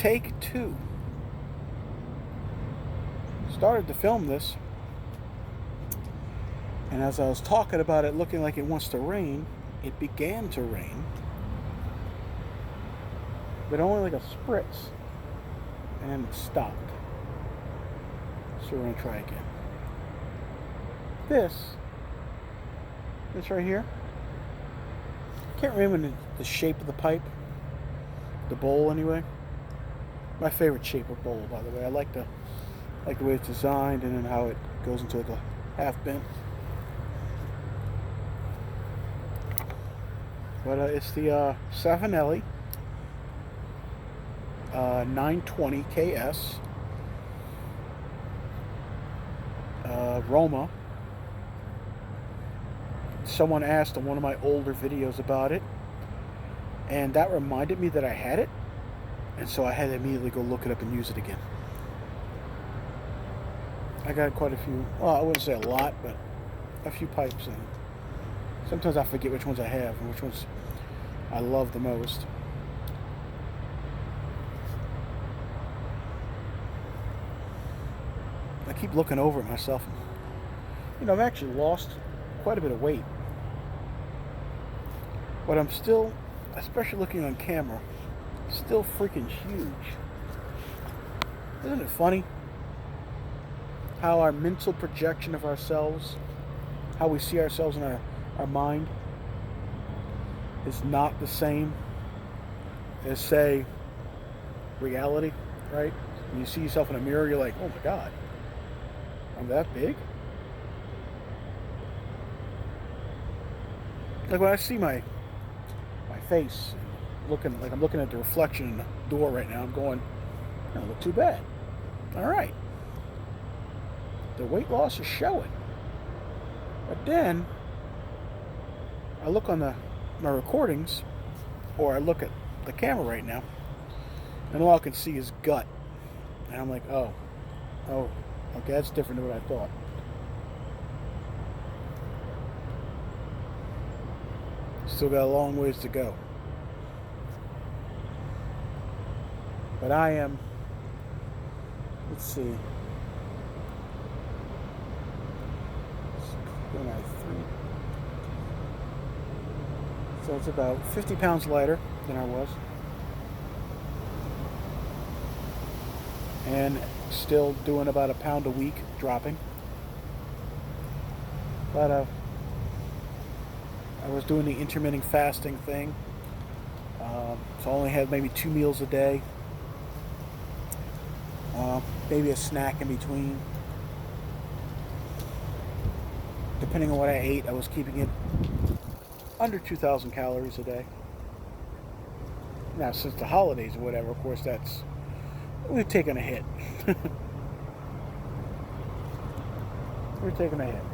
Take two. Started to film this, and as I was talking about it looking like it wants to rain, it began to rain, but only like a spritz, and then it stopped. So we're going to try again. This right here, can't remember the shape of the pipe, the bowl anyway. My favorite shape of bowl, by the way. I like the way it's designed, and then how it goes into like a half bent. But it's the Savinelli 920 KS Roma. Someone asked on one of my older videos about it, and that reminded me that I had it, and so I had to immediately go look it up and use it again. I got quite a few, well, I wouldn't say a lot, but a few pipes, and sometimes I forget which ones I have and which ones I love the most. I keep looking over at myself. You know, I've actually lost quite a bit of weight, but I'm still, especially looking on camera, still freaking huge. Isn't it funny how our mental projection of ourselves, how we see ourselves in our mind, is not the same as, say, reality, right? When you see yourself in a mirror, you're like, oh my God, I'm that big? Like when I see my face, looking like I'm looking at the reflection in the door right now, I'm going, I don't look too bad. All right. The weight loss is showing. But then I look on my recordings, or I look at the camera right now, and all I can see is gut. And I'm like, oh, okay, that's different than what I thought. Still got a long ways to go. But I am, let's see, so it's about 50 pounds lighter than I was. And still doing about a pound a week dropping. But I was doing the intermittent fasting thing. So I only had maybe 2 meals a day. Maybe a snack in between. Depending on what I ate, I was keeping it under 2,000 calories a day. Now, since the holidays or whatever, of course, we've taken a hit. We're taking a hit.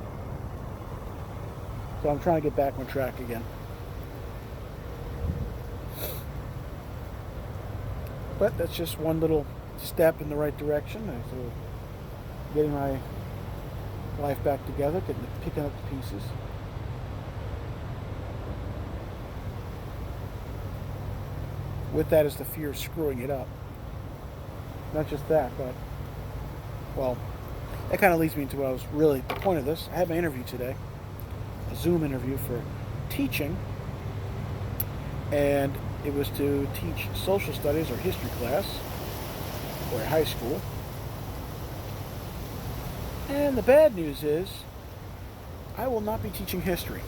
So I'm trying to get back on track again. But that's just one little step in the right direction. So getting my life back together, picking up the pieces. With that is the fear of screwing it up. Not just that, but, well, that kind of leads me into what I was really, the point of this. I had my interview today, a Zoom interview for teaching, and it was to teach social studies or history class, or high school. And the bad news is, I will not be teaching history.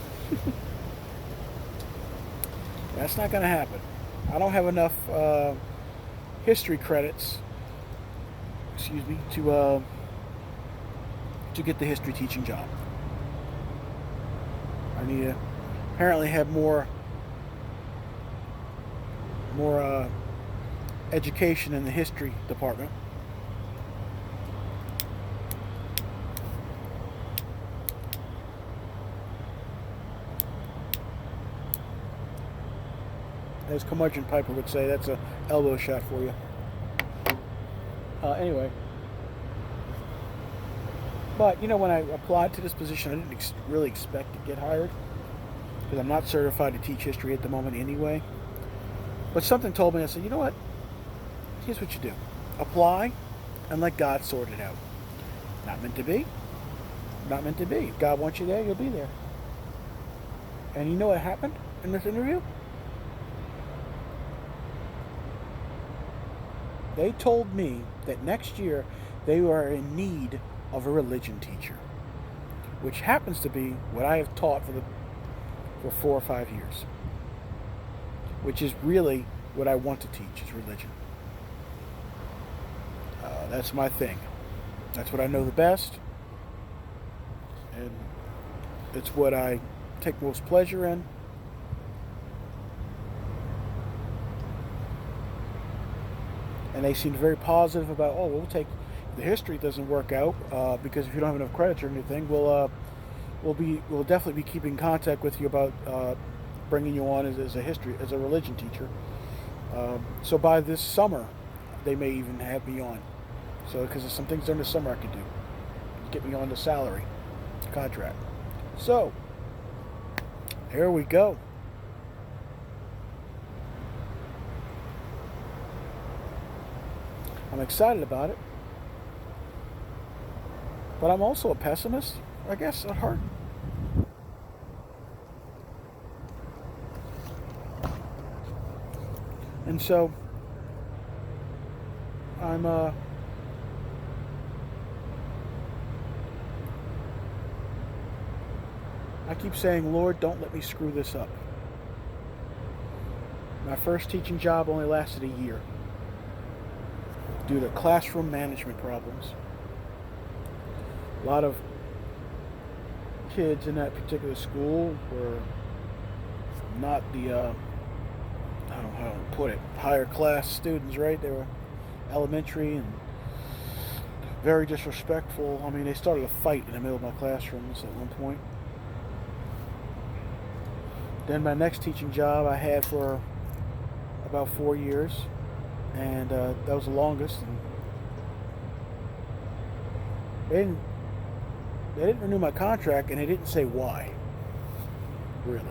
That's not going to happen. I don't have enough history credits, to get the history teaching job. I need to apparently have more education in the history department. As Curmudgeon Piper would say, that's an elbow shot for you. Anyway. But, you know, when I applied to this position, I didn't really expect to get hired, because I'm not certified to teach history at the moment anyway. But something told me, I said, you know what? here's what you do. Apply and let God sort it out. Not meant to be. Not meant to be. If God wants you there, you'll be there. And you know what happened in this interview? They told me that next year they were in need of a religion teacher, which happens to be what I have taught for 4 or 5 years, which is really what I want to teach is religion. That's my thing. That's what I know the best, and it's what I take most pleasure in. And they seemed very positive about, oh, we'll take, the history doesn't work out because if you don't have enough credits or anything, we'll definitely be keeping contact with you about bringing you on as a religion teacher. So by this summer, they may even have me on. So because there's some things during the summer I could do, get me on the salary contract. So here we go. I'm excited about it, but I'm also a pessimist, I guess, at heart. And so I keep saying, Lord, don't let me screw this up. My first teaching job only lasted a year due to classroom management problems. A lot of kids in that particular school were not the, I don't know how to put it, higher class students, right? They were elementary and very disrespectful. I mean, they started a fight in the middle of my classrooms at one point. Then my next teaching job I had for about 4 years, and that was the longest. And they didn't renew my contract, and they didn't say why, really.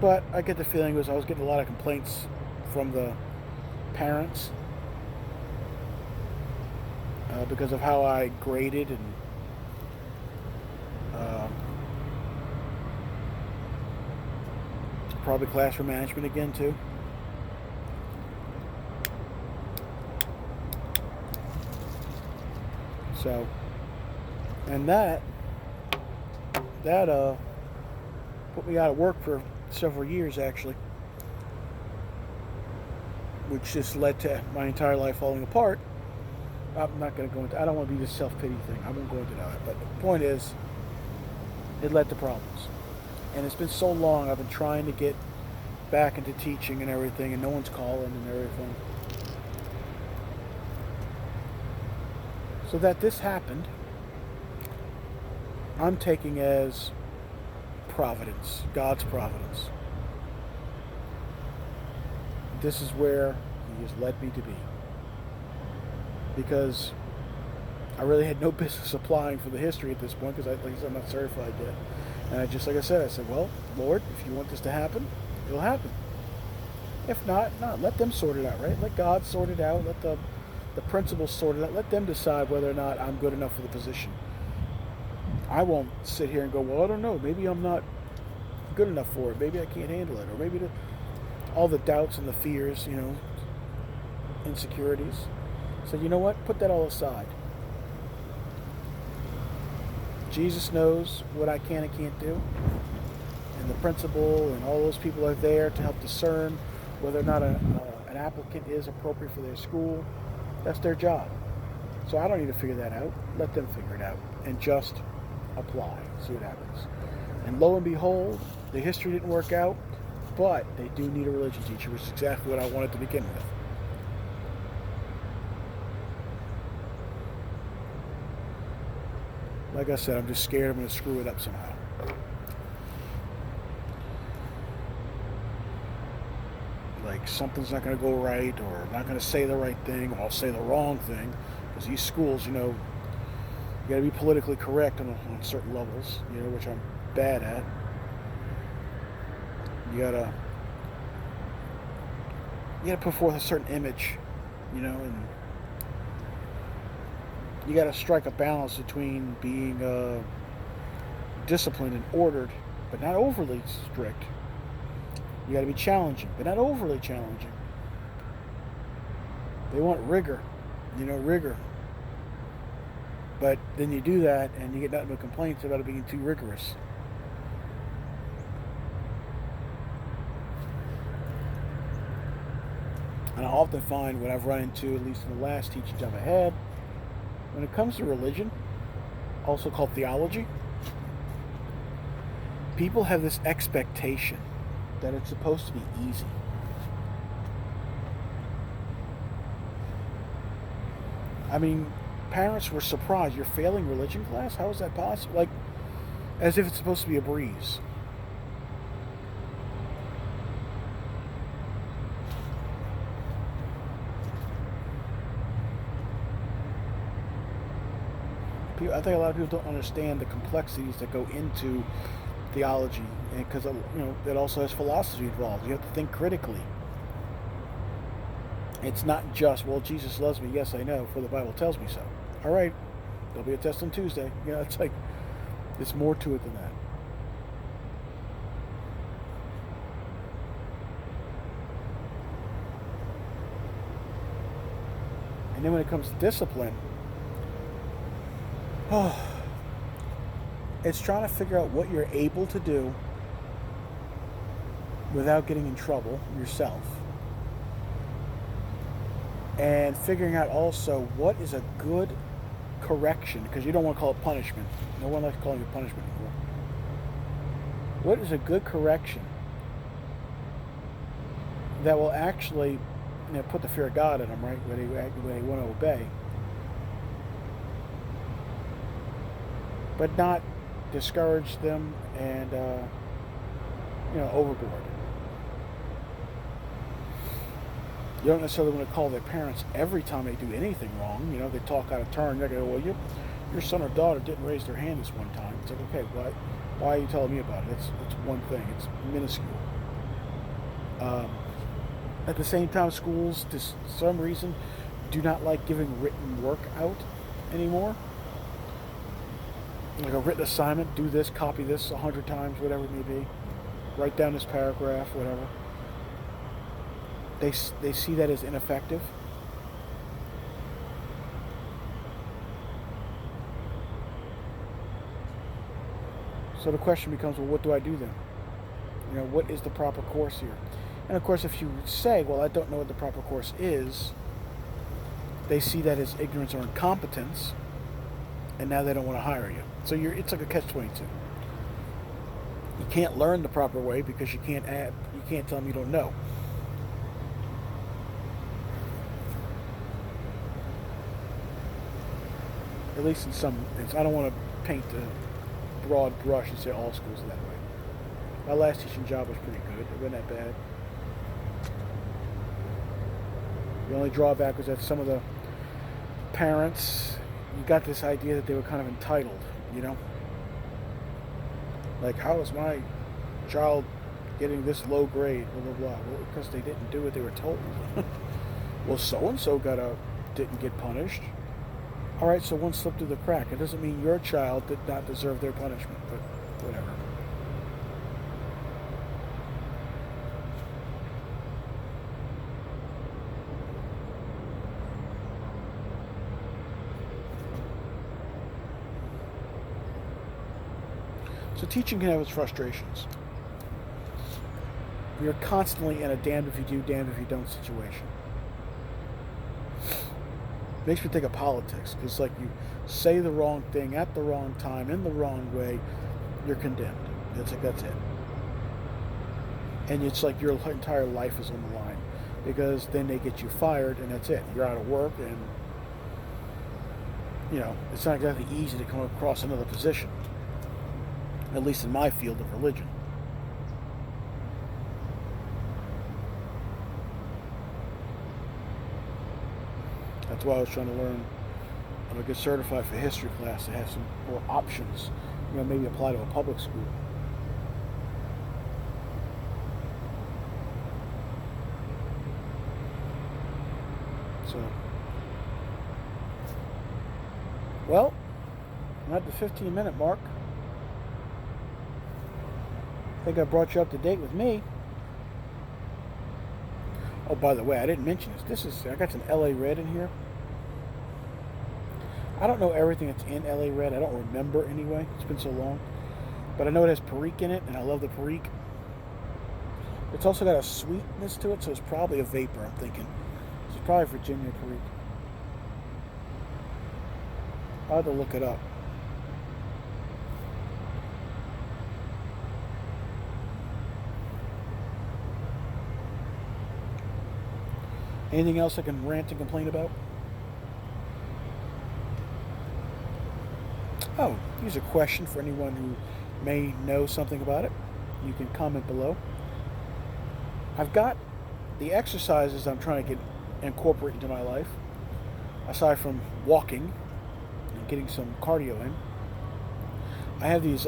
But I get the feeling I was getting a lot of complaints from the parents because of how I graded and probably classroom management again too. So, and that put me out of work for several years actually, which just led to my entire life falling apart. I'm not going to go into, I don't want to be this self-pity thing. I won't go into that. But the point is, it led to problems. And it's been so long, I've been trying to get back into teaching and everything, and no one's calling and everything. So that this happened, I'm taking as providence, God's providence. This is where He has led me to be. Because I really had no business applying for the history at this point, because like I said, I'm not certified yet. And I said, well, Lord, if you want this to happen, it'll happen. If not, let them sort it out, right? Let God sort it out. Let the principals sort it out. Let them decide whether or not I'm good enough for the position. I won't sit here and go, well, I don't know. Maybe I'm not good enough for it. Maybe I can't handle it. Or maybe all the doubts and the fears, insecurities. So you know what? Put that all aside. Jesus knows what I can and can't do. And the principal and all those people are there to help discern whether or not an applicant is appropriate for their school. That's their job. So I don't need to figure that out. Let them figure it out. And just apply. See what happens. And lo and behold, the history didn't work out, but they do need a religion teacher, which is exactly what I wanted to begin with. Like I said, I'm just scared I'm going to screw it up somehow. Like something's not going to go right, or I'm not going to say the right thing, or I'll say the wrong thing. Because these schools, you got to be politically correct on certain levels, which I'm bad at. You got to you got to put forth a certain image, and you got to strike a balance between being disciplined and ordered, but not overly strict. You got to be challenging, but not overly challenging. They want rigor, rigor. But then you do that, and you get nothing but complaints about it being too rigorous. And I often find what I've run into, at least in the last teaching I've had, when it comes to religion, also called theology, people have this expectation that it's supposed to be easy. I mean, parents were surprised. You're failing religion class? How is that possible? Like, as if it's supposed to be a breeze. I think a lot of people don't understand the complexities that go into theology, because it also has philosophy involved. You have to think critically. It's not just, well, Jesus loves me. Yes, I know, for the Bible tells me so. All right, there'll be a test on Tuesday. It's like, it's more to it than that. And then when it comes to discipline, it's trying to figure out what you're able to do without getting in trouble yourself. And figuring out also what is a good correction, because you don't want to call it punishment. No one likes calling it punishment anymore. What is a good correction that will actually put the fear of God in them, right, when they want to obey, but not discourage them and overboard. You don't necessarily want to call their parents every time they do anything wrong. They talk out of turn. They go, well, your son or daughter didn't raise their hand this one time. It's like, okay, why are you telling me about it? It's one thing. It's minuscule. At the same time, schools, for some reason, do not like giving written work out anymore. Like a written assignment, do this, copy this 100 times, whatever it may be. Write down this paragraph, whatever. They see that as ineffective. So the question becomes, well, what do I do then? What is the proper course here? And of course, if you say, well, I don't know what the proper course is, they see that as ignorance or incompetence, and now they don't want to hire you. So it's like a catch-22. You can't learn the proper way because you can't tell them you don't know. At least in some, I don't want to paint a broad brush and say all schools are that way. My last teaching job was pretty good. It wasn't that bad. The only drawback was that some of the parents, you got this idea that they were kind of entitled, Like, how is my child getting this low grade, blah, blah, blah? Well, because they didn't do what they were told. Well, so-and-so didn't get punished. All right, so one slipped through the crack. It doesn't mean your child did not deserve their punishment, but whatever. So teaching can have its frustrations. You're constantly in a damned if you do, damned if you don't situation. Makes me think of politics, because like you say the wrong thing at the wrong time in the wrong way, you're condemned. That's it. And it's like your entire life is on the line, because then they get you fired and that's it. You're out of work, and it's not exactly easy to come across another position, at least in my field of religion. That's why I was trying to learn how to get certified for history class, to have some more options, maybe apply to a public school. So, well, I'm at the 15-minute mark. I think I brought you up to date with me. Oh, by the way, I didn't mention this. I got some LA Red in here. I don't know everything that's in LA Red. I don't remember anyway. It's been so long. But I know it has Perique in it, and I love the Perique. It's also got a sweetness to it, so it's probably a vapor, I'm thinking. It's probably Virginia Perique. I'll have to look it up. Anything else I can rant and complain about? Oh, here's a question for anyone who may know something about it. You can comment below. I've got the exercises I'm trying to incorporate into my life, aside from walking and getting some cardio in. I have these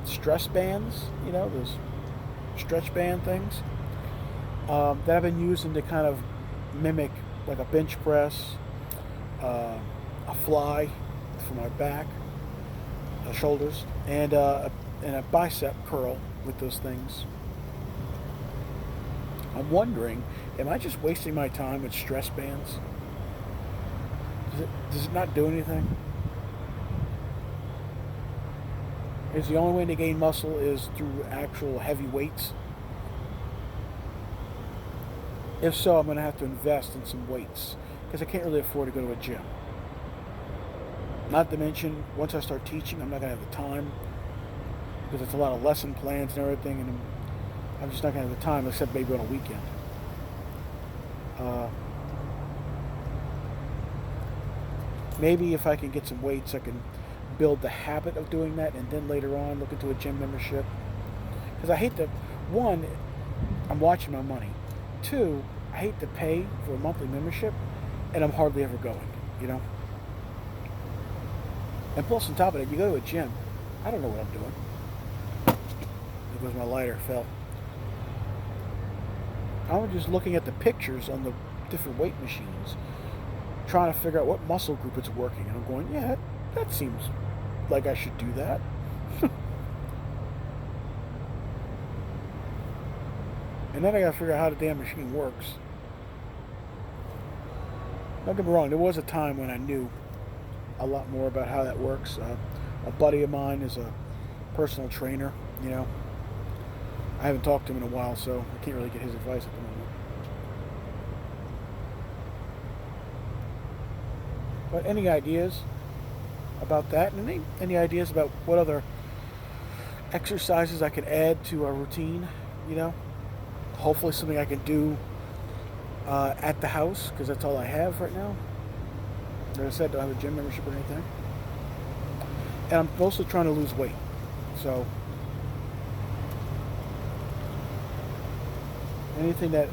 stress bands, those stretch band things that I've been using to kind of mimic like a bench press, a fly for my back, shoulders, and a bicep curl with those things. I'm wondering, am I just wasting my time with stress bands? Does it not do anything? Is the only way to gain muscle is through actual heavy weights? If so, I'm going to have to invest in some weights because I can't really afford to go to a gym. Not to mention, once I start teaching, I'm not going to have the time because it's a lot of lesson plans and everything, and I'm just not going to have the time except maybe on a weekend. Maybe if I can get some weights, I can build the habit of doing that, and then later on look into a gym membership. Because I hate to, one, I'm watching my money. Two, I hate to pay for a monthly membership, and I'm hardly ever going, And plus, on top of it, you go to a gym, I don't know what I'm doing. There goes my lighter, fell. I was just looking at the pictures on the different weight machines, trying to figure out what muscle group it's working. And I'm going, yeah, that seems like I should do that. And then I got to figure out how the damn machine works. Don't get me wrong, there was a time when I knew a lot more about how that works. A buddy of mine is a personal trainer, I haven't talked to him in a while, so I can't really get his advice at the moment. But any ideas about that? And any ideas about what other exercises I could add to a routine, Hopefully something I can do at the house, because that's all I have right now. Like I said, I don't have a gym membership or anything. And I'm mostly trying to lose weight. So anything that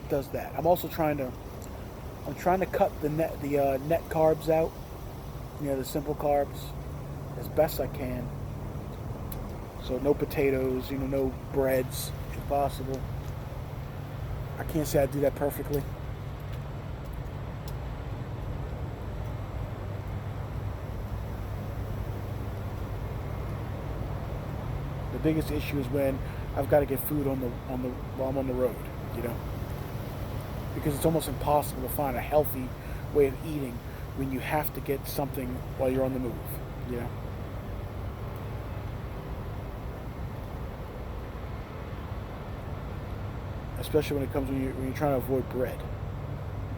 does that. I'm also trying to cut the net carbs out, the simple carbs, as best I can. So no potatoes, no breads, if possible. I can't say I do that perfectly. The biggest issue is when I've got to get food while I'm on the road, because it's almost impossible to find a healthy way of eating when you have to get something while you're on the move, Especially when it comes when you're trying to avoid bread.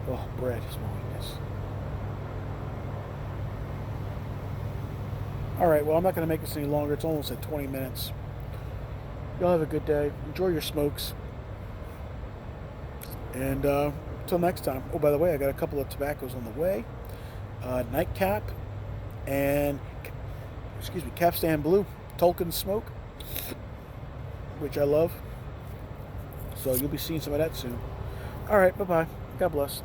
Oh, bread is my weakness. All right, well, I'm not going to make this any longer. It's almost at 20 minutes. Y'all have a good day. Enjoy your smokes. And until next time. Oh, by the way, I got a couple of tobaccos on the way. Nightcap and, Capstan Blue Tolkien Smoke, which I love. So you'll be seeing some of that soon. All right, bye-bye. God bless.